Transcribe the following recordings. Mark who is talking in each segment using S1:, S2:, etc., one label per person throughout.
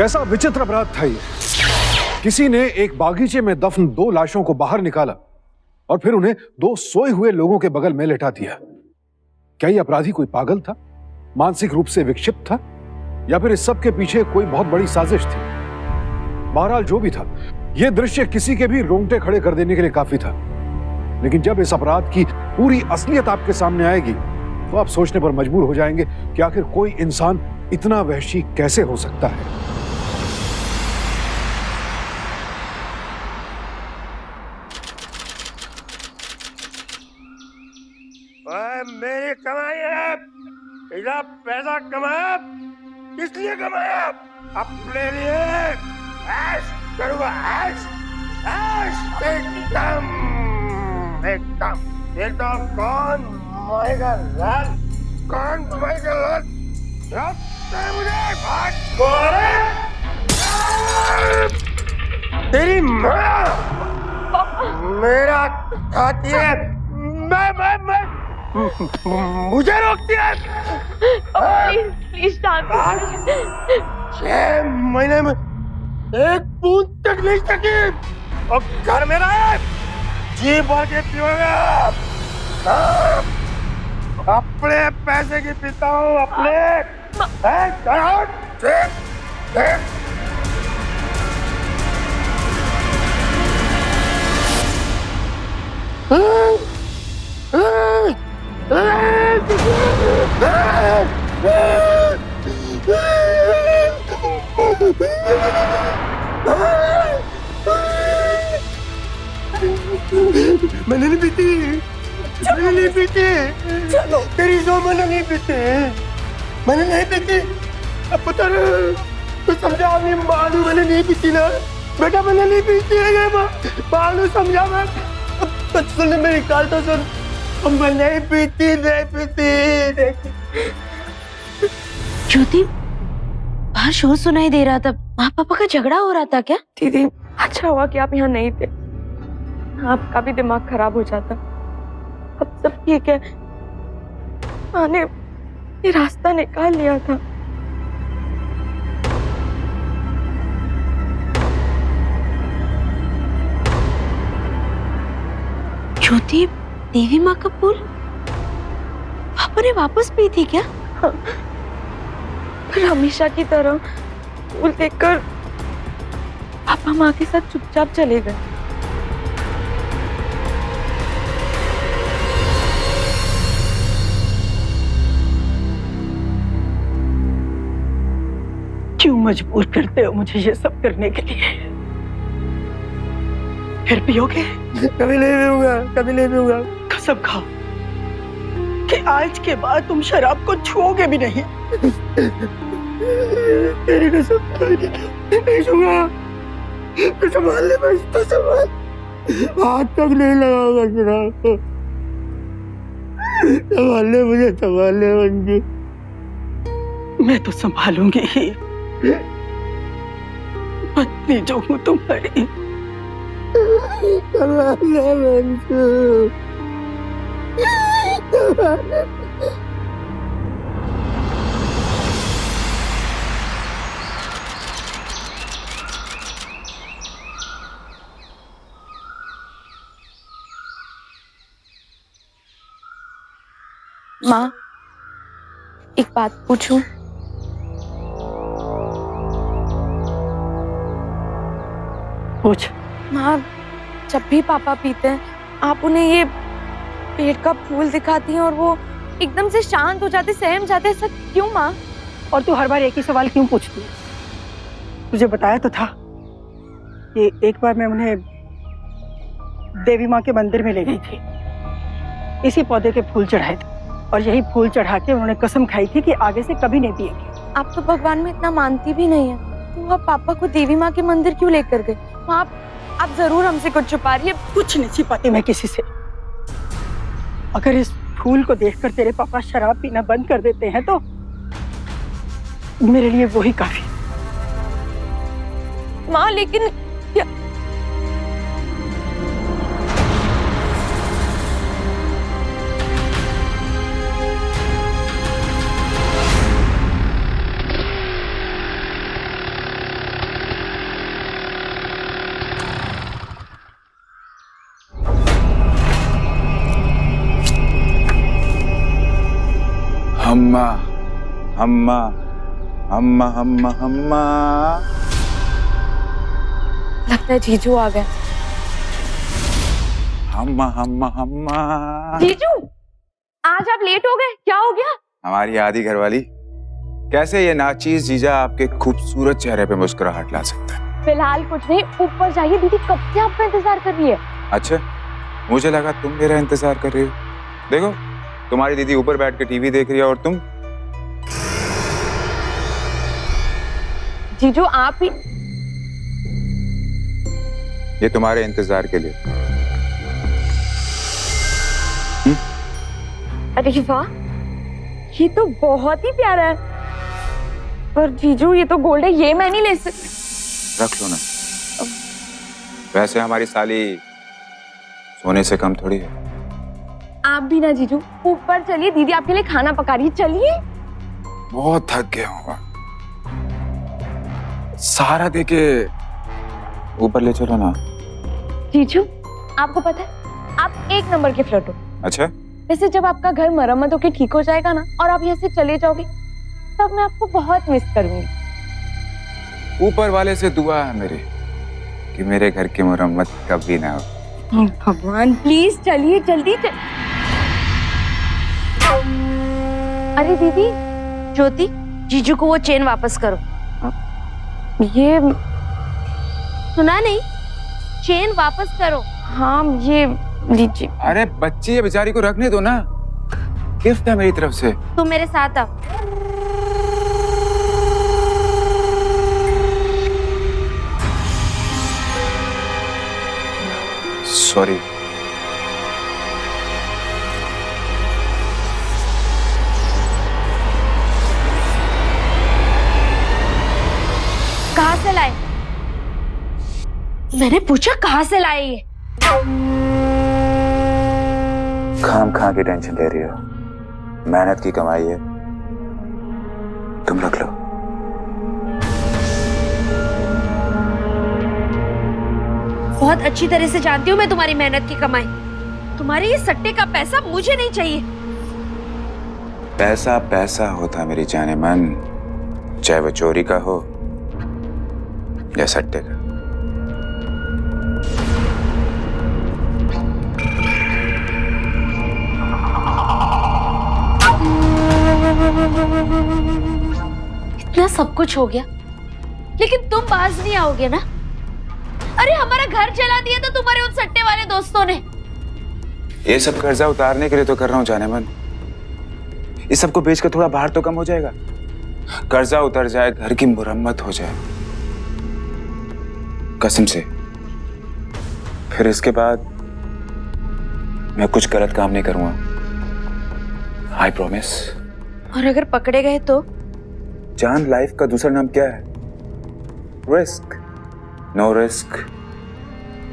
S1: कैसा विचित्र अपराध था ये। किसी ने एक बागीचे में दफन 2 लाशों को बाहर निकाला और फिर उन्हें 2 सोए हुए लोगों के बगल में लेटा दिया। क्या ये अपराधी कोई पागल था, मानसिक रूप से विक्षिप्त था, या फिर इस सब के पीछे कोई बहुत बड़ी साजिश थी? बहरहाल जो भी था, यह दृश्य किसी के भी रोंगटे खड़े कर देने के लिए काफी था। लेकिन जब इस अपराध की पूरी असलियत आपके सामने आएगी तो आप सोचने पर मजबूर हो जाएंगे कि आखिर कोई इंसान इतना वहशी कैसे हो सकता है।
S2: मेरी कमाई है, इधर पैसा कमाया, किस लिए कमाया? अपने लिए ऐश करूंगा, ऐश ऐश एकदम एकदम एकदम। कौन मारेगा लाल, कौन मारेगा लाल? मुझे तेरी माँ मेरा खाती है, मैं मुझे रोकती है।
S3: प्लीज शांत।
S2: 6 महीने में 1 बूंद तक नहीं सकी और घर में रहे जी भर के पियोगा। अपने पैसे की पीता हूँ, अपने मैंने नहीं पीती, मैंने नहीं पीती। चलो तेरी जो मैंने नहीं पीती, मैंने नहीं पीती। अब पता नहीं, तो समझा अपनी मानू, मैंने नहीं पीती ना बेटा, मैंने नहीं पीती है मानू, समझा मैं। अब सुन मेरी काल तो सुन, मैं नहीं पीती, नहीं पीती।
S3: ज्योति, बाहर शोर सुनाई दे रहा था, माँ पापा का झगड़ा हो रहा था क्या?
S4: दीदी अच्छा हुआ कि आप यहाँ नहीं थे, आपका भी दिमाग खराब हो जाता। अब सब ठीक है, माँ ने ये रास्ता निकाल लिया था।
S3: ज्योति, देवी माँ का फूल पापा ने वापस पी थी क्या?
S4: हाँ। पर हमेशा की तरह फूल देखकर पापा माँ के साथ चुपचाप चले गए।
S5: क्यों मजबूर करते हो मुझे ये सब करने के लिए? फिर पियोगे?
S2: कभी नहीं पीऊंगा, कभी नहीं पीऊंगा।
S5: कसम खाओ कि आज के बाद तुम शराब को छुओगे भी नहीं।
S2: तेरी कसम नहीं छूंगा। तो संभाल ले बस, तो संभाल, हाथ तक नहीं लगाऊंगा शराब को। संभाल ले मुझे, संभाल ले मंजू।
S5: मैं तो संभालूंगी ही, पत्नी जो हूँ तुम्हारी।
S2: संभाल ले मंजू, संभाल ले।
S4: माँ, एक बात पूछूं?
S5: पूछ।
S4: माँ, जब भी पापा पीते हैं आप उन्हें ये पेड़ का फूल दिखाती हैं और वो एकदम से शांत हो जाते, सहम जाते, ऐसा क्यों माँ?
S5: और तू हर बार एक ही सवाल क्यों पूछती है? तुझे बताया तो था कि एक बार मैं उन्हें देवी माँ के मंदिर में ले गई थी, इसी पौधे के फूल चढ़ाए थे और यही फूल चढ़ा के उन्होंने कसम खाई थी कि आगे से कभी नहीं पिएंगे।
S4: आप तो भगवान में इतना मानती भी नहीं है, तो आप पापा को देवी माँ के मंदिर क्यों लेकर गए? माँ, आप जरूर हमसे कुछ छुपा रही है।
S5: कुछ नहीं छिपाती मैं किसी से। अगर इस फूल को देखकर तेरे पापा शराब पीना बंद कर देते हैं तो मेरे लिए वही काफी।
S4: माँ, लेकिन
S6: हम्मा हम्मा हम्मा हम्मा हम्मा।
S4: लगता है जीजू आ गए।
S6: हम्मा हम्मा हम्मा।
S4: जीजू आज आप लेट हो गए, क्या हो गया?
S6: हमारी आधी घरवाली, कैसे ये नाचीज जीजा आपके खूबसूरत चेहरे पे मुस्कुराहट ला सकता है?
S4: फिलहाल कुछ नहीं, ऊपर जाइए, दीदी कब से आपका इंतजार कर रही है।
S6: अच्छा, मुझे लगा तुम मेरा इंतजार कर रही हो। देखो, तुम्हारी दीदी ऊपर बैठ के टीवी देख रही है और तुम।
S4: जीजू आप ही।
S6: ये तुम्हारे इंतजार के लिए।
S4: अरे वाह, ये तो बहुत ही प्यारा है। पर जीजू ये तो गोल्ड है, ये मैं नहीं ले सकती।
S6: रख लो ना। वैसे हमारी साली सोने से कम थोड़ी है।
S4: आप भी ना जीजू, ऊपर चलिए, दीदी आपके लिए खाना पका रही है, चलिए।
S6: बहुत थक गया हूँ। सहारा देके ऊपर ले चलो ना।
S4: जीजू आपको पता है आप एक नंबर के फ्लर्ट हो।
S6: अच्छा,
S4: वैसे जब आपका घर मरम्मत होके ठीक हो जाएगा ना और आप यहाँ से चले जाओगे, तब मैं आपको बहुत मिस करूंगी।
S6: ऊपर वाले से दुआ है मेरी कि मेरे घर की मरम्मत कभी ना हो।
S4: भगवान प्लीज चलिए जल्दी अरे दीदी।
S3: ज्योति, जीजू को वो चेन वापस करो।
S4: ये
S3: सुना नहीं? चेन वापस करो।
S4: हाँ ये लीजिए।
S6: अरे बच्ची, ये बेचारी को रखने दो ना, गिफ्ट है मेरी तरफ से।
S3: तुम मेरे साथ आओ।
S6: सॉरी।
S3: कहाँ से लाए? मैंने पूछा कहाँ से लाए ये?
S6: खाम खा की टेंशन ले रही हो, मेहनत की कमाई है, तुम रख लो।
S3: बहुत अच्छी तरह से जानती हूँ मैं तुम्हारी मेहनत की कमाई। तुम्हारे ये सट्टे का पैसा मुझे नहीं चाहिए।
S6: पैसा पैसा होता मेरी जाने मन, चाहे वो चोरी का हो या सट्टे का।
S3: इतना सब कुछ हो गया, लेकिन तुम बाज नहीं आओगे ना? अरे हमारा घर जला दिया था तुम्हारे उन सट्टे वाले दोस्तों ने।
S6: ये सब कर्जा उतारने के लिए तो कर रहा हूं जाने मन। इस सबको बेचकर थोड़ा भार तो कम हो जाएगा, कर्जा उतर जाए, घर की मुरम्मत हो जाए, कसम से। फिर इसके बाद मैं कुछ गलत काम नहीं करूंगा, आई प्रॉमिस।
S3: और अगर पकड़े गए तो?
S6: जान, लाइफ का दूसरा नाम क्या है? Risk. No risk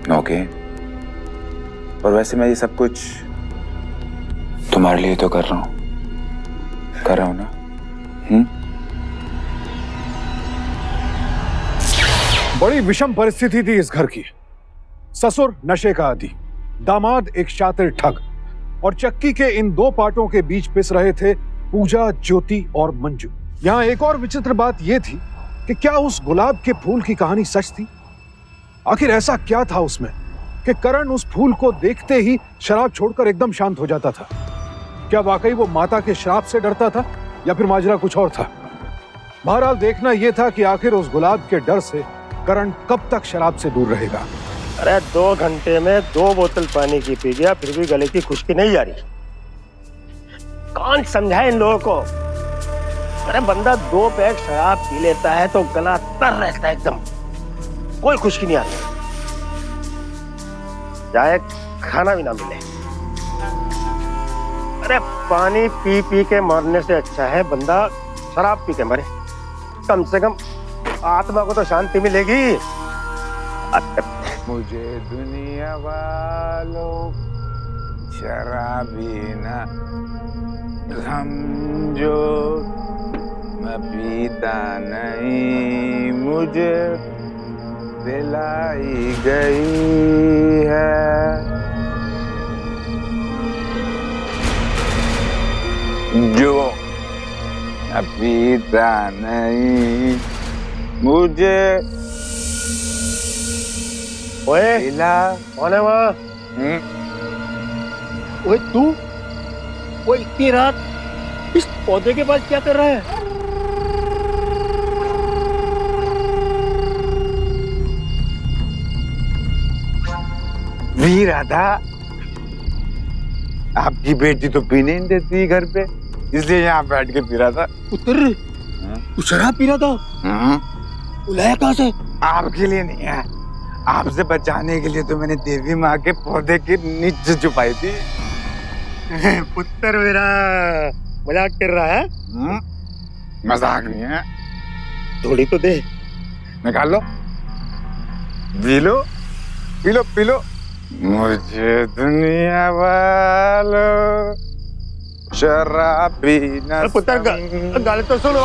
S6: no gain. और वैसे मैं ये सब कुछ तुम्हारे लिए तो कर रहा हूं ना?
S1: बड़ी विषम परिस्थिति थी इस घर की। ससुर नशे का आदी, दामाद एक शातिर ठग, और चक्की के इन दो पार्टों के बीच पिस रहे थे पूजा, ज्योति और मंजू। यहाँ एक और विचित्र बात यह थी कि क्या उस गुलाब के फूल की कहानी सच थी? आखिर ऐसा क्या था उसमें कि करण उस फूल को देखते ही शराब छोड़कर एकदम शांत हो जाता था? क्या वाकई वो माता के श्राप से डरता था या फिर माजरा कुछ और था? बहरहाल देखना यह था कि आखिर उस गुलाब के डर से करण कब तक शराब से दूर रहेगा।
S2: अरे 2 घंटे में 2 बोतल पानी की पी गया, फिर भी गले की खुश्की नहीं जा रही। कौन समझाए इन लोगों को? अरे बंदा 2 पैक शराब पी लेता है तो गला तर रहता है एकदम, कोई खुश्की नहीं आती, चाहे खाना भी ना मिले। अरे पानी पी पी के मरने से अच्छा है बंदा शराब पी के मरे, कम से कम आत्मा को तो शांति मिलेगी।
S6: मुझे दुनिया वालों शराबी ना समझो, मैं पीता नहीं, मुझे दिलाई गई है। जो पीता नहीं मुझे
S2: ओए
S6: पिला।
S2: कौन है वहाँ? ओए तू, वो इतनी रात इस पौधे के पास क्या कर रहा है?
S6: पी रहा था। आपकी बेटी तो पीने नहीं देती घर पे, इसलिए यहाँ बैठ के पी रहा था।
S2: पुत्र, तू शराब पी रहा था? बुलाया कहाँ से?
S6: आपके लिए नहीं है, आपसे बचाने के लिए तो मैंने देवी माँ के पौधे के नीचे छुपाई थी।
S2: पुत्र मेरा मजाक कर रहा है?
S6: मजाक नहीं है।
S2: थोड़ी तो दे।
S6: निकाल लो, P low, P low, P low. मुझे दुनिया वालों शराबी न
S2: पुत्र गाल तो सुनो।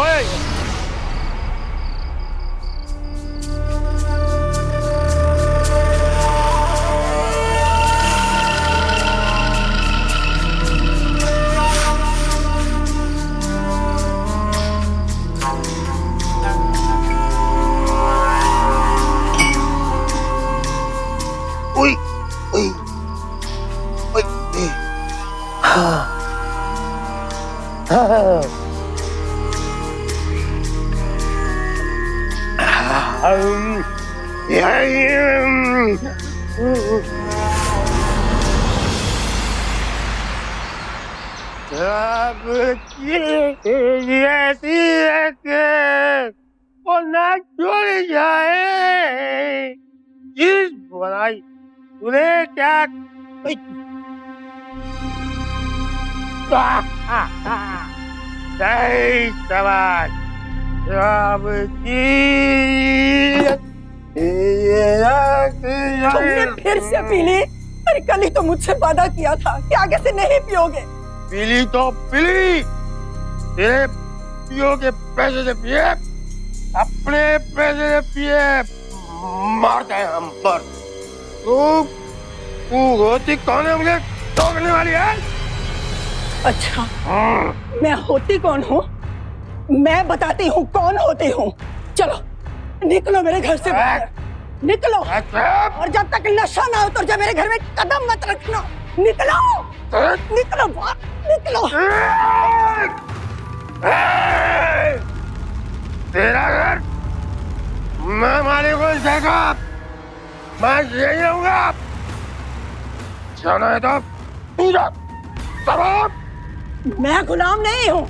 S2: ओए ओए ओए ओए हाँ हाँ ऐसी है कि वो ना छोड़ जाए। चीज बनाई तूने क्या? सही सवाल जवाब
S5: तुमने फिर से पी ली? अरे कल ही तो मुझसे वादा किया था कि आगे से नहीं पियोगे।
S2: पीली तो पीली, तेरे पियो के पैसे से पिए, अपने पैसे से पिए, मारते हैं हम पर। तू होती कौन है मुझे टोकने वाली है?
S5: अच्छा, मैं होती कौन हूँ? मैं बताती हूँ कौन होती हूँ। चलो निकलो मेरे घर से बाहर, निकलो। और जब तक नशा ना उतर जाए मेरे घर में कदम मत रखना। निकलो, निकलो बाहर, निकलो।
S2: तेरा घर मैं मालिक को देगा, मैं यही रहूंगा। जाना है तो पूजा शराब।
S5: मैं गुलाम नहीं हूँ,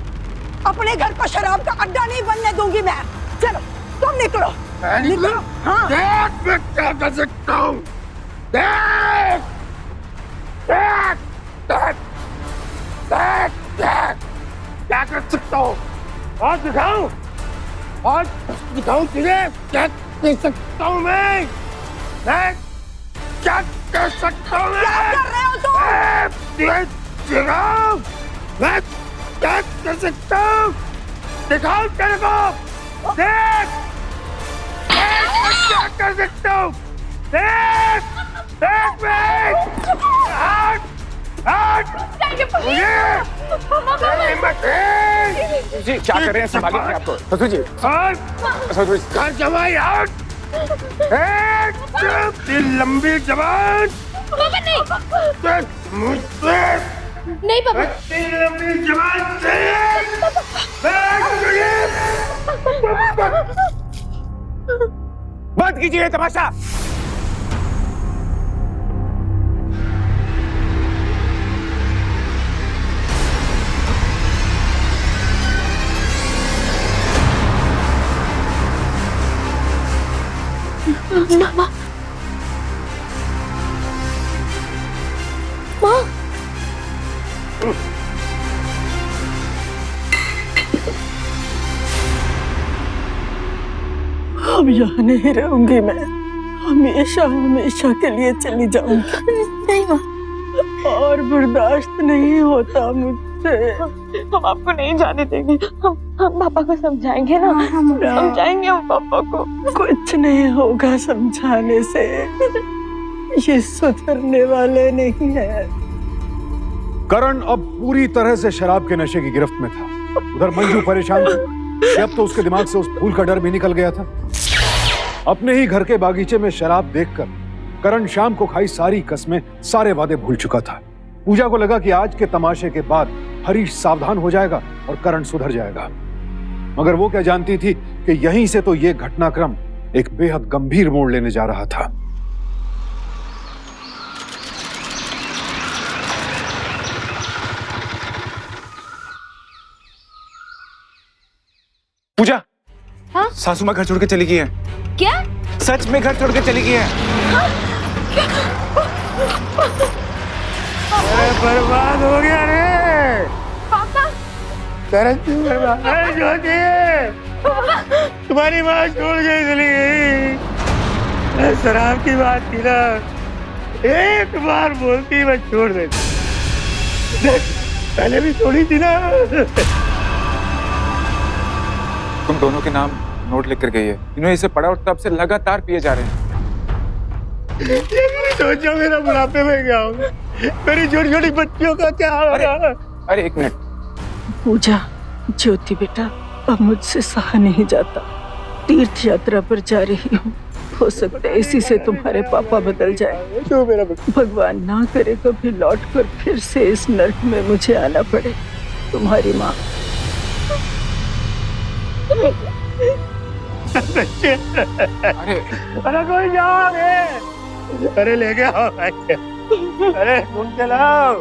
S5: अपने घर पर शराब का अड्डा नहीं बनने दूंगी मैं। चलो तुम निकलो।
S2: मैं निकलो?
S5: हाँ।
S2: देख मैं क्या कर सकता हूँ। देख देख देख देख देख क्या कर सकता हूँ। और दिखाऊं, और दिखाऊं तुझे क्या कर सकता हूँ मैं। देख क्या कर सकता हूँ मैं।
S5: क्या कर रहे हो तुम?
S2: दिखाऊं मैं क्या कर सकता हूँ। दिखाऊं तेरे को। देख मैं क्या कर सकता हूँ। देख देख मैं हट
S7: जी क्या कर रहे हैं? संभालिए आपको ससुर जी। ससुर जी
S2: घर जमाई आउट। लंबी जबान मुझसे
S3: नहीं पापा।
S2: लंबी जबान चाहिए।
S7: बंद कीजिए तमाशा।
S3: मामा, माँ,
S5: अब यहाँ नहीं रहूंगी मैं, हमेशा हमेशा के लिए चली जाऊंगी।
S3: नहीं माँ,
S5: और बर्दाश्त नहीं होता मुझसे।
S4: हम आपको नहीं जाने देंगे। हम पापा को समझाएंगे ना, समझाएंगे हम पापा को।
S5: कुछ नहीं होगा समझाने से, ये सुधरने वाले नहीं है।
S1: करण अब पूरी तरह से शराब के नशे की गिरफ्त में था। उधर मंजू परेशान थी कि अब तो उसके दिमाग से उस फूल का डर भी निकल गया था। अपने ही घर के बागीचे में शराब देखकर करण श्याम को खाई सारी कसमें, सारे वादे भूल चुका था। पूजा को लगा कि आज के तमाशे के बाद हरीश सावधान हो जाएगा और करण सुधर जाएगा, मगर वो क्या जानती थी कि यहीं से तो ये घटनाक्रम एक बेहद गंभीर मोड़ लेने जा रहा था।
S6: पूजा,
S3: हाँ?
S6: सासू माँ घर छोड़ के चली गई है।
S3: क्या?
S6: सच में घर छोड़ के चली गई है।
S2: अरे बर्बाद हो गया रे
S3: पापा।
S2: करण तू बर्बाद। अरे ज्योति, तुम्हारी माँ छोड़ के चली गई। अरे शराब की बात थी ना, एक बार बोलती मैं छोड़ देती। देख, पहले भी छोड़ी थी ना।
S6: तुम दोनों के नाम नोट लिख कर गई है। इन्होंने इसे पढ़ा और तब से लगातार पिए जा रहे हैं।
S2: सोचो मेरा बुढ़ापे में क्या होगा, मेरी छोटी छोटी बच्चियों का क्या होगा।
S6: अरे एक मिनट।
S5: पूजा, ज्योति बेटा, अब मुझसे सहा नहीं जाता। तीर्थ यात्रा पर जा रही हूँ, हो सकता है इसी से तुम्हारे पापा बदल जाए।
S2: तो मेरा
S5: भगवान ना करे कभी लौट कर फिर से इस नर्क में मुझे आना पड़े। तुम्हारी माँ।
S2: अरे कोई जाओ रे, अरे लेके आओ, अरे तुम चलाओ।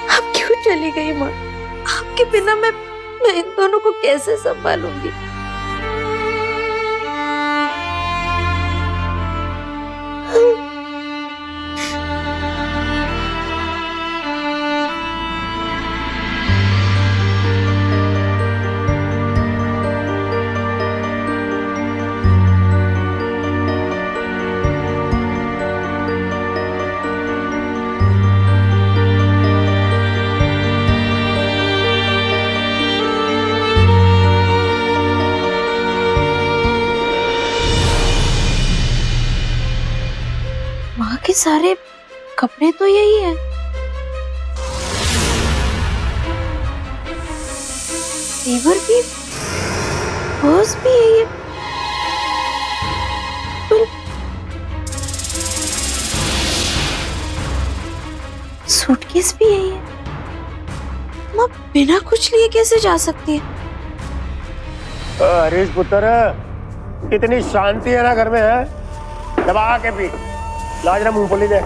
S3: आप क्यों चली गई माँ? आपके बिना मैं इन दोनों को कैसे संभालूंगी? माँ के सारे कपड़े तो यही है। जेवर भी, पर्स भी यही है। पर सूटकेस भी यही है। माँ बिना कुछ लिए कैसे जा सकती है?
S2: हरीश पुत्र, कितनी शांति है ना घर में, है? दबा के पी, लाजरा मूंगफली दे।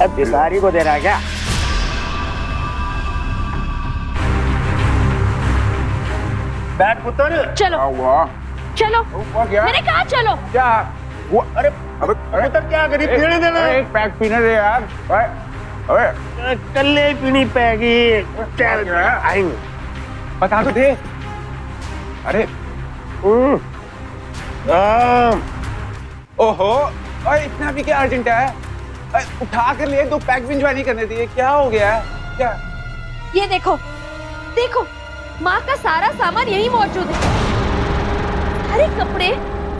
S2: अब भिखारी को दे रहा है क्या? बैठ पुत्र।
S3: चलो
S6: हुआ
S3: चलो,
S6: क्या?
S3: मैंने कहा चलो।
S6: क्या हुआ?
S2: अरे पुत्र क्या करी, पीने देना।
S6: एक पैक पीने दे यार। अरे
S2: कल ही पीनी पैगी, चल आएंगे।
S6: बता तो दे। अरे ओहो, अरे इतना भी क्या अर्जेंट है? उठा कर लिए, 2 पैक भी एंजॉय नहीं करने दिए। क्या हो गया है? क्या?
S3: ये देखो, देखो, माँ का सारा सामान यही मौजूद है। सारे कपड़े,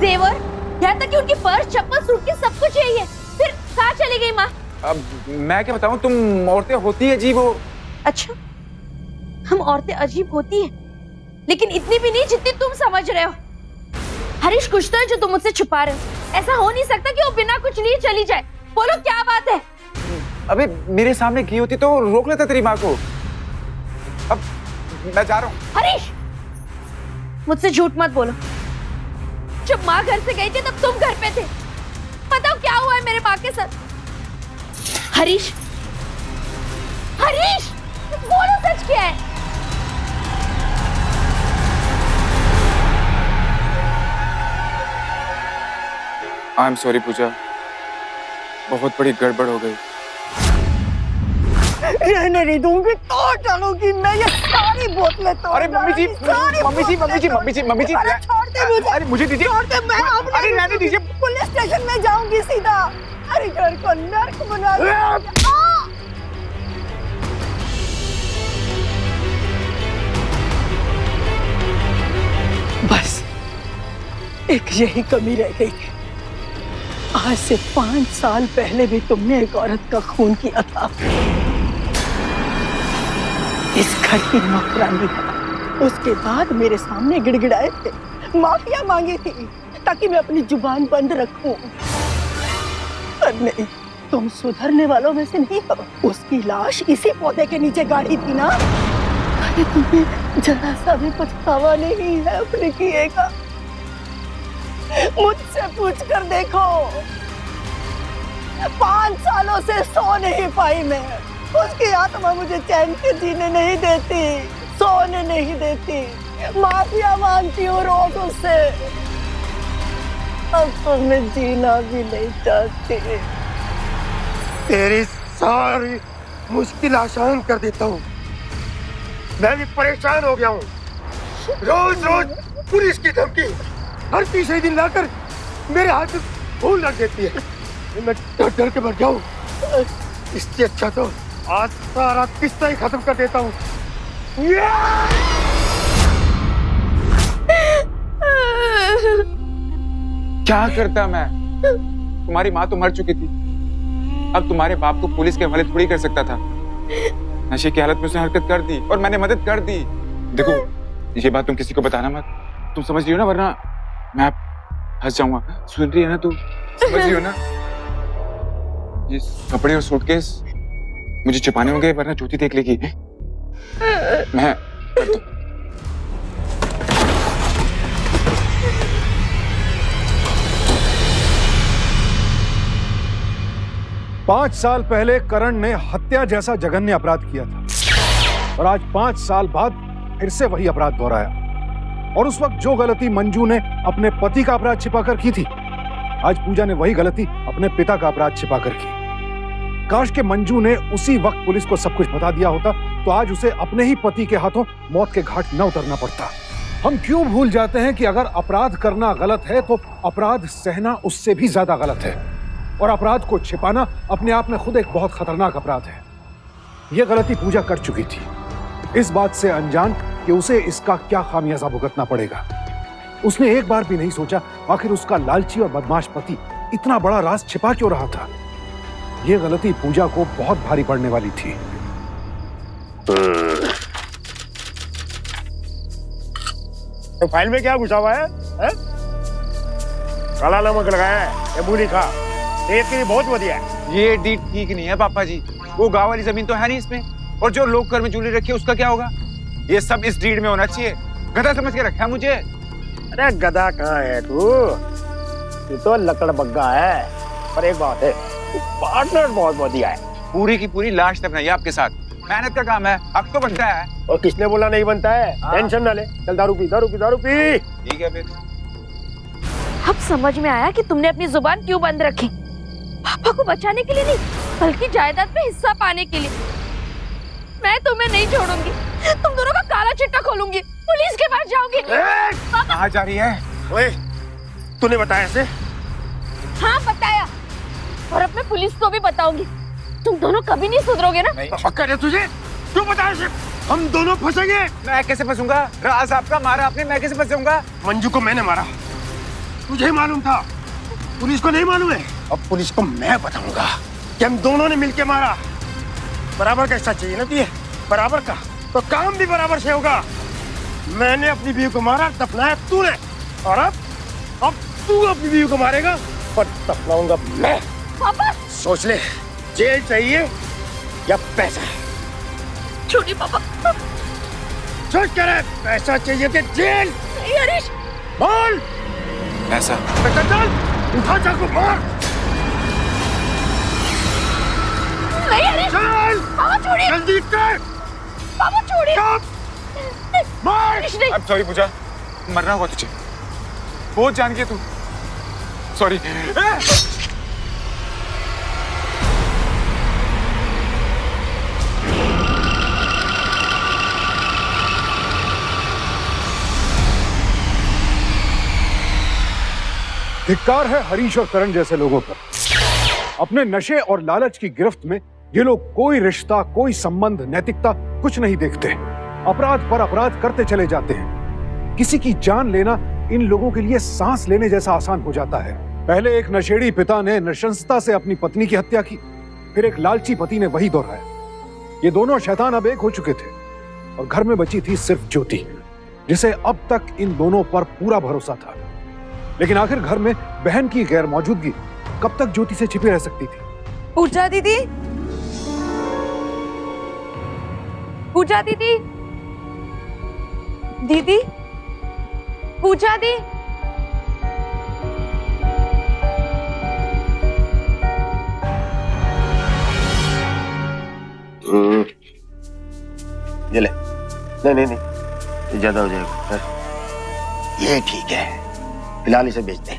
S3: जेवर, यहाँ तक कि उनकी पर्स, चप्पल, सूटकेस, सब कुछ यही है। फिर कहाँ चली गई माँ?
S6: अब मैं क्या बताऊं, तुम औरतें होती है अजीब हो।
S3: अच्छा, हम औरतें अजीब होती हैं, लेकिन इतनी भी नहीं जितनी तुम समझ रहे हो। हरीश, कुछ तो है जो तुम मुझसे छुपा रहे हो। ऐसा हो नहीं सकता कि वो बिना कुछ लिए चली जाए। बोलो क्या बात है?
S6: अबे मेरे सामने की होती तो रोक लेता तेरी माँ को। अब मैं जा रहा हूँ।
S3: हरीश, मुझसे झूठ मत बोलो। जब माँ घर से गई थी तब तुम घर पे थे। बताओ क्या हुआ है मेरे माँ के साथ? हरीश, हरीश, बोलो सच क्या है?
S6: आई एम सॉरी पूजा, बहुत बड़ी गड़बड़ हो गई।
S5: रहने नहीं दूंगी, तो चलूंगी मैं ये सारी बोतलें तो।
S6: अरे मम्मी जी, मम्मी जी,
S5: अरे छोड़ दे मुझे।
S6: अरे मुझे दीजिए।
S5: छोड़ दे, मैं अब
S6: अरे रहने दीजिए।
S5: पुलिस स्टेशन में जाऊंगी सीधा। अरे घर को नर्क बना दिया। बस एक यही कमी रह गई थी। आज से 5 साल पहले भी तुमने एक औरत का खून किया था, इस घर की नौकरानी का। उसके बाद मेरे सामने गिड़गिड़ाए थे, माफिया मांगी थी ताकि मैं अपनी जुबान बंद रखूं। पर नहीं, तुम सुधरने वालों में से नहीं हो। उसकी लाश इसी पौधे के नीचे गाड़ी थी ना। अरे तुम्हें जरा सा भी पछतावा नहीं है अपने किए का? मुझसे पूछ कर देखो। 5 सालों से सो नहीं पाई मैं। उसकी आत्मा मुझे चैन से जीने नहीं देती, सोने नहीं देती। माफिया मांगती हूँ रोज उससे। अब तो मैं जीना भी नहीं चाहती।
S2: तेरी सारी मुश्किल आसान कर देता हूँ। मैं भी परेशान हो गया हूँ। रोज रोज पुलिस की धमकी हर तीसरे दिन लाकर मेरे हाथ में खून लग देती है। मैं डर डर के मर जाऊँ। इससे अच्छा तो आज सारा किस्सा ही खत्म कर देता हूँ।
S6: क्या करता मैं? तुम्हारी माँ तो मर चुकी थी, अब तुम्हारे बाप को पुलिस के हवाले थोड़ी कर सकता था। नशे की हालत में उसने हरकत कर दी और मैंने मदद कर दी। देखो, ये बात तुम किसी को बताना मत। तुम समझ रही हो ना, वरना मैं फंस जाऊंगा। सुन रही है ना, तू समझ रही हो ना? ये कपड़े और सूटकेस मुझे छिपाने होंगे, वरना ज्योति देख लेगी। मैं करता हूं।
S1: 5 साल पहले करण ने हत्या जैसा जघन्य अपराध किया था और आज 5 साल बाद फिर से वही अपराध दोहराया। और उस वक्त जो गलती मंजू ने अपने पति का अपराध छिपाकर की थी, आज पूजा ने वही गलती अपने पिता का अपराध छिपाकर की। काश के मंजू ने उसी वक्त पुलिस को सब कुछ बता दिया होता तो आज उसे अपने ही पति के हाथों मौत के घाट न उतरना पड़ता। हम क्यों भूल जाते हैं कि अगर अपराध करना गलत है तो अपराध सहना उससे भी ज्यादा गलत है, और अपराध को छिपाना अपने आप में खुद एक बहुत खतरनाक अपराध है। यह गलती पूजा कर चुकी थी, इस बात से अनजान कि उसे इसका क्या खामियाजा भुगतना पड़ेगा। उसने एक बार भी नहीं सोचा आखिर उसका लालची और बदमाश पति इतना बड़ा राज छिपा क्यों रहा था। यह गलती पूजा को बहुत भारी पड़ने वाली थी।
S2: तो फाइल में क्या घुसा हुआ है? काला नमक लगाया है, ये मूली खा, सेहत के लिए बहुत बढ़िया है।
S6: ये डीड ठीक नहीं है पापा जी। वो गांव वाली जमीन तो है नहीं इसमें, और जो लोग घर में जूली रखी है उसका क्या होगा? ये सब इस डीड में होना चाहिए। गधा समझ के रखा है मुझे।
S2: अरे गधा कहाँ है तू? ये तो लकड़ बग्गा है। पर एक बात है, पार्टनर बहुत बढ़िया है।
S6: पूरी की पूरी लाश दफनाई आपके साथ। मेहनत का काम है, हक तो बनता है।
S2: और किसने बोला नहीं बनता है? टेंशन ना ले, चल दारू पी, दारू पी, दारू पी।
S6: ठीक है फिर।
S3: अब समझ में आया कि तुमने अपनी जुबान क्यों बंद रखी। पापा को बचाने के लिए नहीं, बल्कि जायदाद में हिस्सा पाने के लिए। मैं तुम्हें नहीं छोड़ूंगी, तुम दोनों का काला चिट्टा खोलूंगी, पुलिस के पास जाऊंगी।
S6: कहाँ जा रही है?
S2: ओए, तूने बताया इसे?
S3: हाँ बताया, और अब मैं पुलिस को भी बताऊंगी। तुम दोनों कभी नहीं सुधरोगे ना?
S2: पक्का है तुझे? तू बता इसे, हम दोनों फंसेंगे।
S6: मैं कैसे फंसूंगा? राज आपका मारा आपने, मैं कैसे फंसूंगा?
S2: मंजू को मैंने मारा, तुझे मालूम था, पुलिस को नहीं मालूम है। अब पुलिस को मैं बताऊंगा कि हम दोनों ने मिलके मारा। बराबर का हिस्सा चाहिए ना तुझे? बराबर का, तो काम भी बराबर से होगा। मैंने अपनी बीवी को मारा, दफनाया तूने, और अब तू अपनी बीवी को मारेगा और दफनाऊंगा मैं।
S3: पापा
S2: सोच ले, जेल चाहिए या पैसा?
S3: छोड़िए पापा।
S2: सोच कर है, पैसा चाहिए कि जेल?
S3: नहीं हरीश।
S2: बोल।
S6: ऐसा
S2: पैसा चल, उठा चाकू मार।
S3: नहीं हरीश।
S2: चल
S3: पापा छोड़िए।
S2: जल्दी कर।
S3: पापा छोड़िए।
S2: मार।
S3: हरीश नहीं।
S6: अब सॉरी पूजा, मरना होगा तुझे, बहुत जान गई तू। सॉरी।
S1: धिक्कार है हरीश और करण जैसे लोगों पर। अपने नशे और लालच की गिरफ्त में ये लोग कोई रिश्ता, कोई संबंध, नैतिकता कुछ नहीं देखते। अपराध पर अपराध करते चले जाते हैं। किसी की जान लेना इन लोगों के लिए सांस लेने जैसा आसान हो जाता है। पहले एक नशेड़ी पिता ने नृशंसता से अपनी पत्नी की हत्या की, फिर एक लालची पति ने वही दोहराया। ये दोनों शैतान अब एक हो चुके थे और घर में बची थी सिर्फ ज्योति, जिसे अब तक इन दोनों पर पूरा भरोसा था। लेकिन आखिर घर में बहन की गैर मौजूदगी कब तक ज्योति से छिपी रह सकती थी?
S4: पूजा दीदी, पूजा दीदी, दीदी, पूजा दी।
S2: ये ले। नहीं, ये ज्यादा हो जाएगा। ये ठीक है, फिलहाल इसे बेच दे।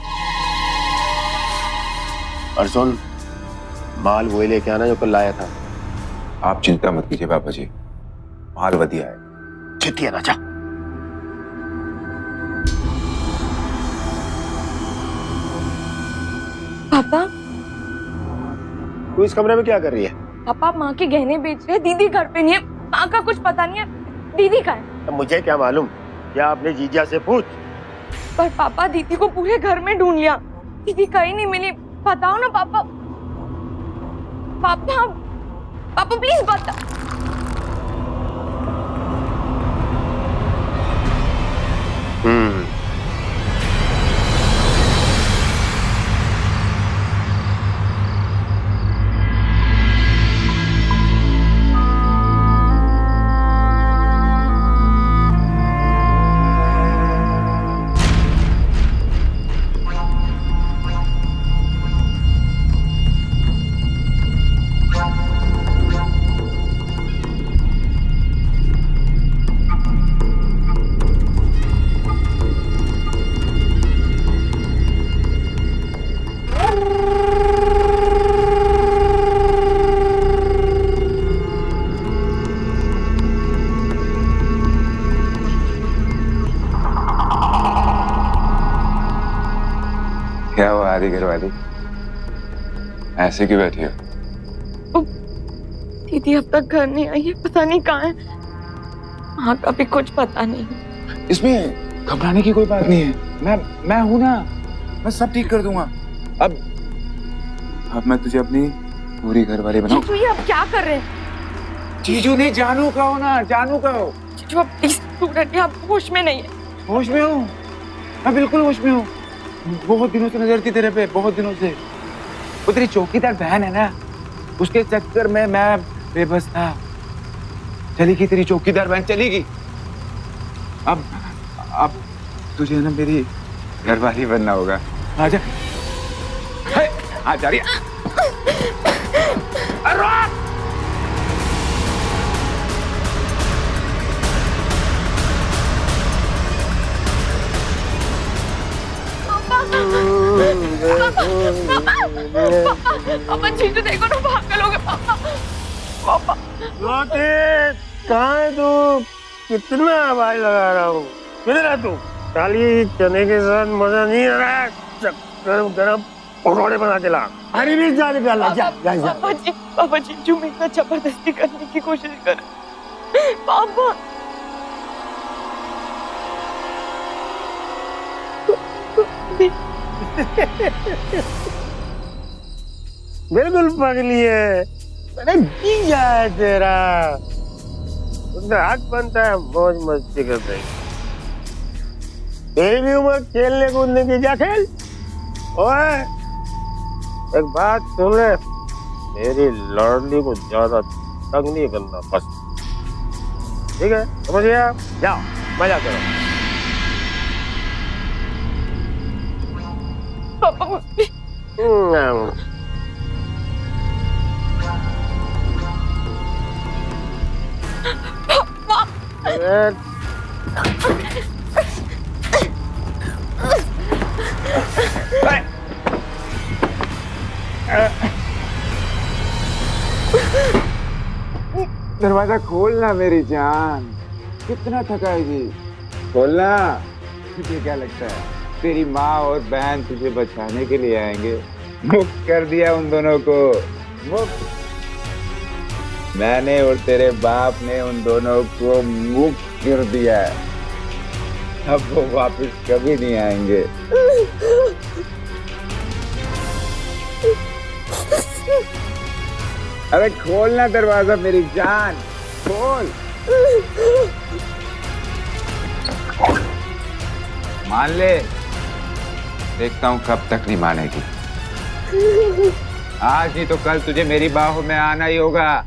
S2: और सुन, माल वही लेके आना जो कल लाया था।
S6: आप चिंता मत कीजिए पापा जी, माल वधिया है।
S2: छुट्टी है ना, जा।
S4: पापा,
S2: तू इस कमरे में क्या कर रही है?
S4: पापा माँ के गहने बेच रहे हैं। दीदी घर पे नहीं है, माँ का कुछ पता नहीं है। दीदी का है।
S2: अब मुझे क्या मालूम, क्या अपने जीजा से पूछ।
S4: पर पापा दीदी को पूरे घर में ढूंढ लिया, दीदी कहीं नहीं मिली। बताओ ना पापा, पापा, पापा प्लीज बता।
S6: क्या हुआ आदि घरवाली, ऐसे क्यों बैठी हो?
S4: दीदी अब तक घर नहीं आई है, पता नहीं कहाँ है। माँ का भी कुछ पता नहीं।
S6: इसमें घबराने की कोई बात नहीं है। मैं हूं ना, मैं सब ठीक कर दूंगा। अब मैं तुझे अपनी पूरी घरवाली बनाऊं।
S4: जीजू ये अब क्या कर रहे हैं?
S6: जीजू नहीं, जानू कहो ना, जानू कहो।
S4: जीजू अब प्लीज दूर हटिए, आप होश में नहीं है।
S6: होश में हूँ, मैं बिल्कुल होश में हूँ। बहुत दिनों से नजर थी तेरे पे, बहुत दिनों से। वो तेरी चौकीदार बहन है ना, उसके चक्कर में मैं बेबस था। चली गई तेरी चौकीदार बहन, चली गई। अब तुझे ना मेरी घरवाली बनना होगा। आजा, आ जा रही है।
S4: पापा जीजू देखो ना, पागल हो गए पापा। पापा
S2: कहाँ है तू? कितना आवाज लगा रहा हूँ, किधर है तू? खाली चने के साथ मजा नहीं आ रहा है, गरम गरम पकौड़े बना के ला। हरी मिर्च जा निकाल, जा।
S4: पापा जीजू मेरे साथ जबरदस्ती करने की कोशिश कर। पापा
S2: बिल्कुल पगली है, अरे जीजा है तेरा। उसका हक बनता है मौज मस्ती करते। तेरी भी उम्र खेलने कूदने की, क्या खेल। ओए एक बात सुन ले, मेरी लड़ली को ज्यादा तंग नहीं करना बस, ठीक है? समझ गया? जाओ मजा करो।
S4: पापा
S6: दरवाजा खोलना मेरी जान, कितना थकाएगी, खोलना। तुझे क्या लगता है तेरी माँ और बहन तुझे बचाने के लिए आएंगे? मुक्त कर दिया उन दोनों को, मुक्त। मैंने और तेरे बाप ने उन दोनों को मुक्त कर दिया। अब वो वापस कभी नहीं आएंगे। अरे खोलना दरवाजा मेरी जान, खोल। मान ले, देखता हूँ कब तक नहीं मानेगी। आज नहीं तो कल तुझे मेरी बाहों में आना ही होगा।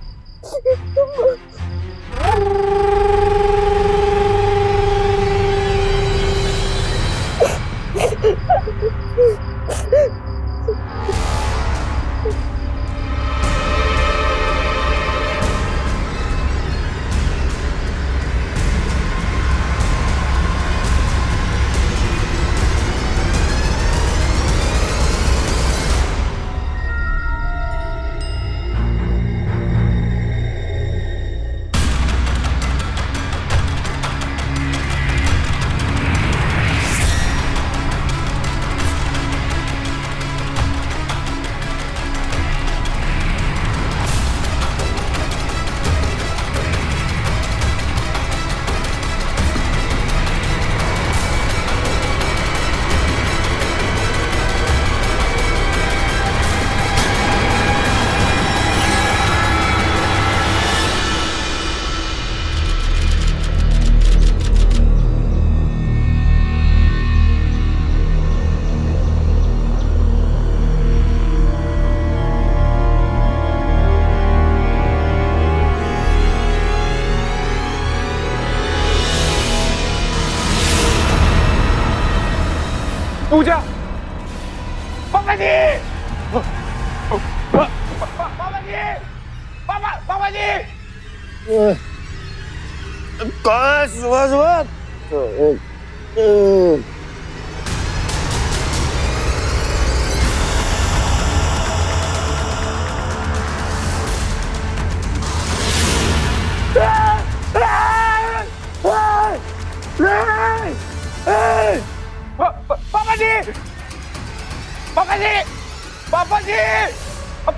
S7: पूजा, पापा जी, पापा जी, पापा जी।
S2: कौन सुबह सुबह?
S7: पापा जी, पापा जी, पापा जी,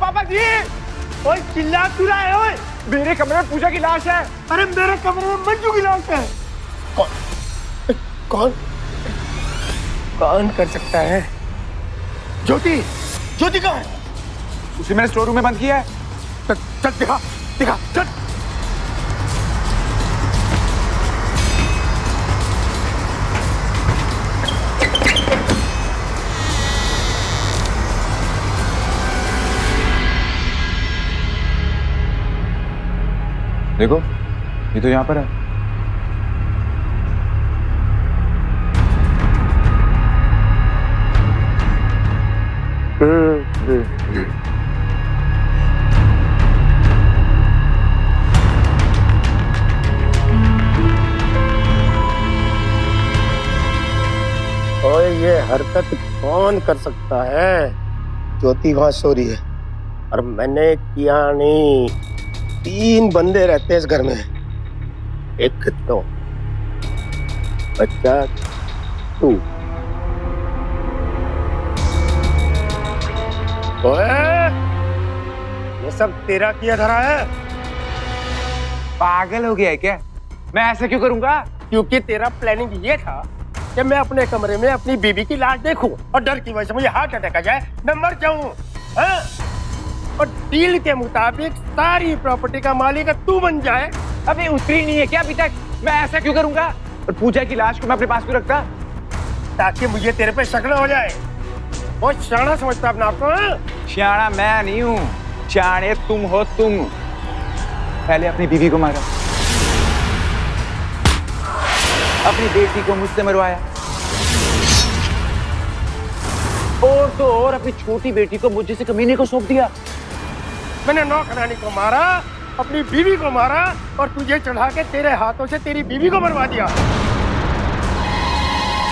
S7: पापा जी।
S2: ओए चिल्ला क्यों रहा है? ओए
S7: मेरे कमरे में पूजा की लाश है।
S2: अरे मेरे कमरे में मंजू की लाश है। कौन कौन कर सकता है? ज्योति, ज्योति कहाँ है?
S7: उसे मैंने स्टोर रूम में बंद किया है।
S2: चल दिखा, दिखा, चल।
S6: देखो, ये तो यहाँ पर है।
S2: ओए ये हरकत कौन कर सकता है? ज्योति वहां सो रही है और मैंने किया नहीं। 3 बंदे रहते हैं इस घर में। एक तो बच्चा तू। ओए ये सब तेरा किया धरा है।
S7: पागल हो गया है क्या? मैं ऐसा क्यों करूंगा?
S2: क्योंकि तेरा प्लानिंग ये था कि मैं अपने कमरे में अपनी बीवी की लाश देखूं और डर की वजह से मुझे हार्ट अटैक आ जाए, मैं मर जाऊं। हाँ? और डील के मुताबिक सारी प्रॉपर्टी का मालिक तू बन जाए।
S7: अभी उतरी नहीं है क्या अभी तक? मैं ऐसा क्यों करूंगा? और पूजा की लाश को मैं अपने पास क्यों रखता?
S2: ताकि मुझे तेरे पे शक न हो जाए। बहुत शाना समझता अपने आप को। हाँ?
S7: शाना मैं नहीं हूँ, शाने तुम हो तुम। पहले अपनी बीवी को मारा, अपनी बेटी को मुझसे मरवाया, और तो और अपनी छोटी बेटी को मुझे से कमीने को सौंप दिया।
S2: मैंने नौकरानी को मारा, अपनी बीवी को मारा और तुझे चढ़ा के तेरे हाथों से तेरी बीवी को मरवा दिया।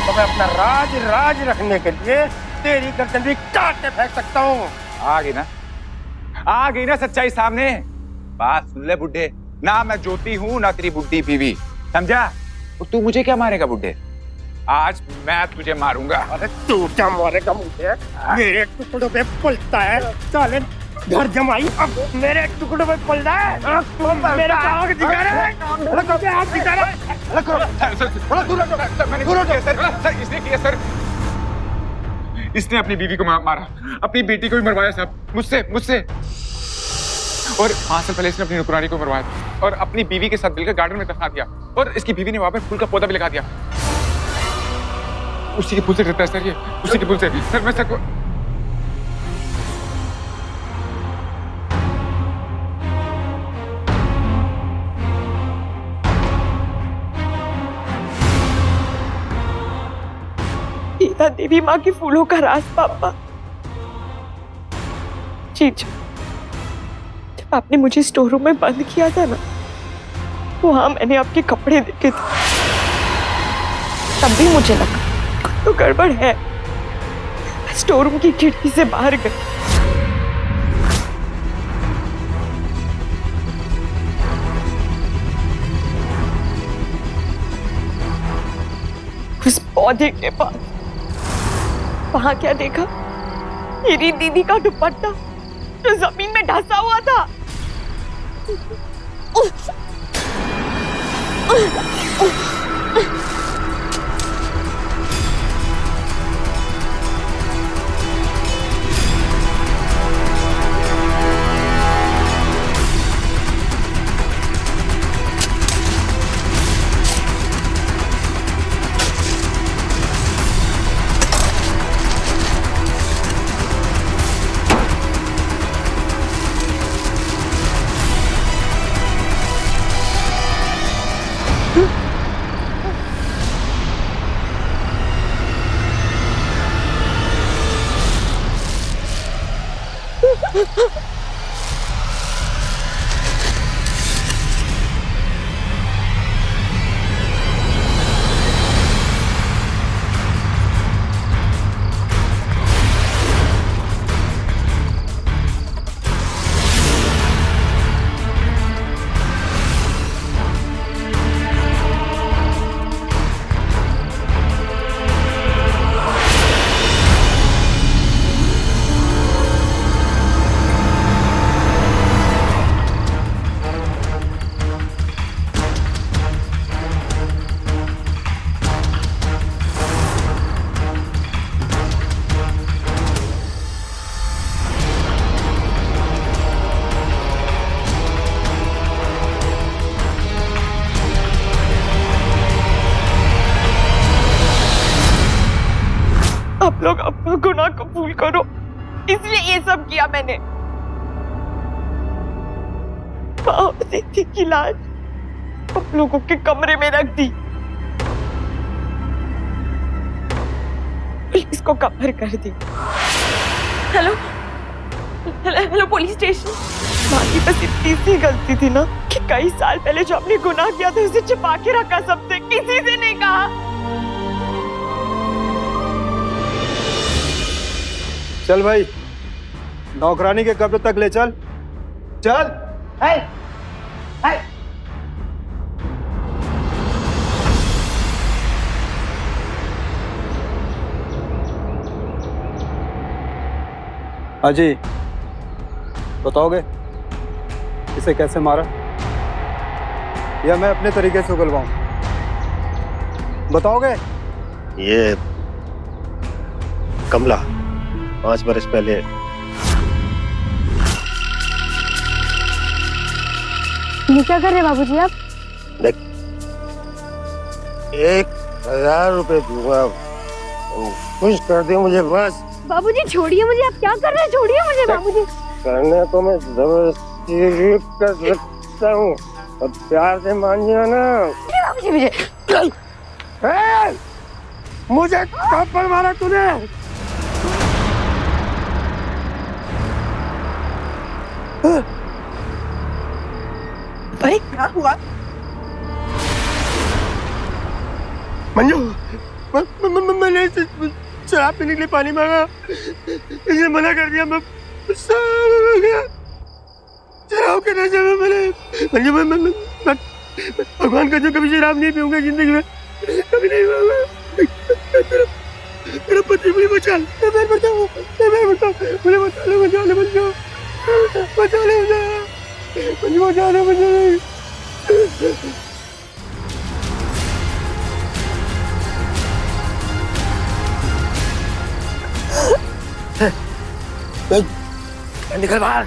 S2: तो मैं अपना राज रखने के लिए तेरी गर्दन भी काट के फेंक सकता हूँ।
S7: आ गई ना सच्चाई सामने। बात सुन ले बुड्ढे, ना मैं ज्योति हूँ ना तेरी बुड्ढी बीवी, समझा? और तू मुझे क्या मारेगा बुड्ढे? आज मैं तुझे मारूंगा।
S2: अरे तू क्या मारेगा मुझे? मेरे टुकड़ों पे पलता है साले, घर जमाई अब मेरे टुकड़ों में पल रहा है। मेरा आग दिखा रहा है, आग दिखा रहा है।
S7: सर इसने किया सर, इसने अपनी बीवी को मारा, अपनी बेटी को भी मरवाया साहब, मुझसे और 5 साल पहले इसने अपनी नुकरानी को मरवाया था और अपनी बीवी के साथ मिलकर गार्डन में दफना दिया और इसकी बीवी ने वहां पे फूल का पौधा भी लगा दिया। उसी के फूल से डरता है सर, ये उसी के फूल से। सर मैं सर
S4: था देवी माँ की फूलों का राज पापा। जी जब आपने मुझे स्टोर रूम में बंद किया था ना, वहां मैंने आपके कपड़े देखे थे, तब भी मुझे लगा कुछ तो गड़बड़ है। स्टोर रूम की खिड़की से बाहर गई, उस पौधे के पास वहां क्या देखा? मेरी दीदी का दुपट्टा जो जमीन में ढसा हुआ था। आप लोग अपना गुनाह कबूल करो, इसलिए ये सब किया मैंने। दीदी की लाश आप लोगों के कमरे में रख दी, पुलिस को कवर कर दी। Hello hello police station. माँ की बस इतनी सी गलती थी ना कि कई साल पहले जो आपने गुनाह किया था उसे छिपा के रखा सबसे, किसी से नहीं कहा।
S2: चल भाई, नौकरानी के कब्र तक ले चल। चल। अजी, बताओगे इसे कैसे मारा, या मैं अपने तरीके से उगलवाऊं? बताओगे?
S8: ये कमला 5 बरस पहले
S9: ये क्या कर रहे हैं बाबूजी आप?
S8: देख, 1000 रुपए दूंगा, खुश कर दे मुझे बस।
S9: बाबूजी छोड़िए मुझे, आप क्या कर रहे हैं? छोड़िए मुझे बाबूजी।
S8: करने को मैं जबरदस्ती कर सकता हूँ, अब प्यार से मानिए ना।
S9: बाबूजी
S2: मुझे कहाँ पर मारा तूने?
S5: अरे क्या हुआ?
S2: मंजू, मैंने शराब पीने के लिए पानी मांगा, इसे मना कर दिया। मैं हो गया शराब के नशे में। मंजू, मैं भगवान का जो कभी शराब नहीं पीऊंगा जिंदगी में, कभी नहीं पीऊंगा। मेरा पति मुझे बचा, मुझे बचा लो, बचा लो, बचा लो। बचा ले मुझे बचा ले मुझे। निकल बाहर।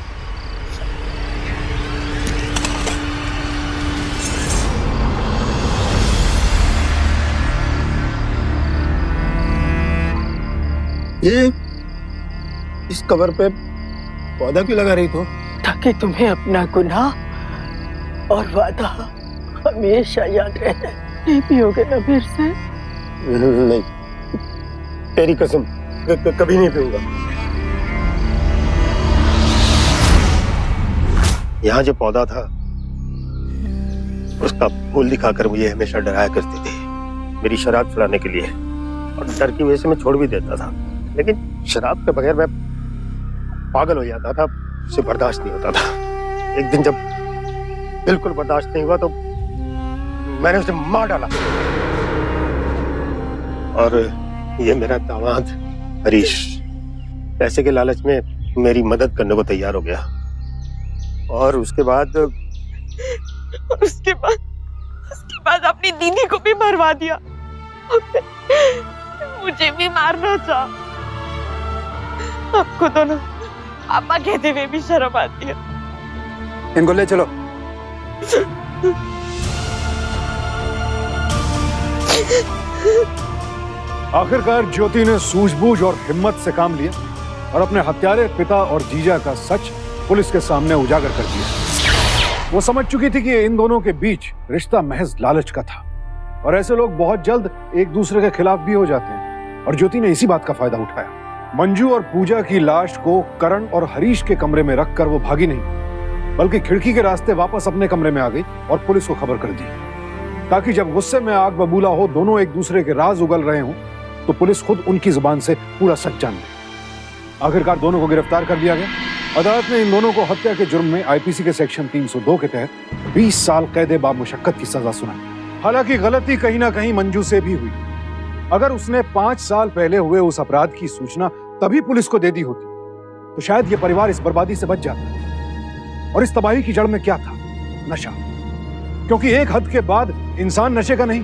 S2: ये इस कवर पे पौधा क्यों लगा रही तो?
S5: ताकि तुम्हें अपना गुनाह और वादा हमेशा याद रहे। नहीं पियोगे ना फिर से?
S2: नहीं, तेरी कसम कभी नहीं पीऊंगा। यहाँ जो पौधा था उसका फूल दिखाकर मुझे हमेशा डराया करती थी, मेरी शराब छुड़ाने के लिए, और डर की वजह से मैं छोड़ भी देता था, लेकिन शराब के बगैर मैं पागल हो जाता था, उसे बर्दाश्त नहीं होता था। एक दिन जब बिल्कुल बर्दाश्त नहीं हुआ तो मैंने उसे मार डाला, और ये मेरा दामाद हरीश पैसे के लालच में मेरी मदद करने को तैयार हो गया, और उसके बाद
S4: अपनी दीदी को भी मरवा दिया। मुझे भी मारना चाहा। आपको तो ना पापा कहते हुए भी शर्म आती है।
S7: इनको ले चलो।
S1: आखिरकार ज्योति ने सूझबूझ और हिम्मत से काम लिया और अपने हत्यारे पिता और जीजा का सच पुलिस के सामने उजागर कर दिया। वो समझ चुकी थी कि इन दोनों के बीच रिश्ता महज लालच का था, और ऐसे लोग बहुत जल्द एक दूसरे के खिलाफ भी हो जाते हैं, और ज्योति ने इसी बात का फायदा उठाया। मंजू और पूजा की लाश को करण और हरीश के कमरे में रखकर वो भागी नहीं, बल्कि खिड़की के रास्ते वापस अपने कमरे में आ गई और पुलिस को खबर कर दी, ताकि जब गुस्से में आग बबूला हो, दोनों एक दूसरे के राज उगल रहे हों, तो पुलिस खुद उनकी जुबान से पूरा सच जान ले। आखिरकार दोनों को गिरफ्तार कर लिया गया। अदालत ने इन दोनों को हत्या के जुर्म में आईपीसी के सेक्शन 302 के तहत 20 साल कैद बा मुशक्कत की सजा सुनाई। हालांकि गलती कहीं ना कहीं मंजू से भी हुई। अगर उसने 5 साल पहले हुए उस अपराध की सूचना तभी पुलिस को दे दी होती, तो शायद ये परिवार इस बर्बादी से बच जाता। और इस तबाही की जड़ में क्या था? नशा। क्योंकि एक हद के बाद इंसान नशे का नहीं,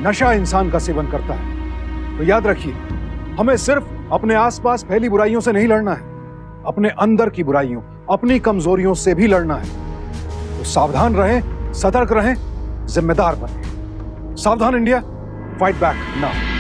S1: नशा इंसान का सेवन करता है। तो याद रखिए, हमें सिर्फ अपने आसपास फैली बुराइयों से नहीं लड़ना है, अपने अंदर की बुराइयों, अपनी कमजोरियों से भी लड़ना है। तो सावधान रहें, सतर्क रहें, जिम्मेदार बनें। सावधान इंडिया, फाइट बैक नाउ।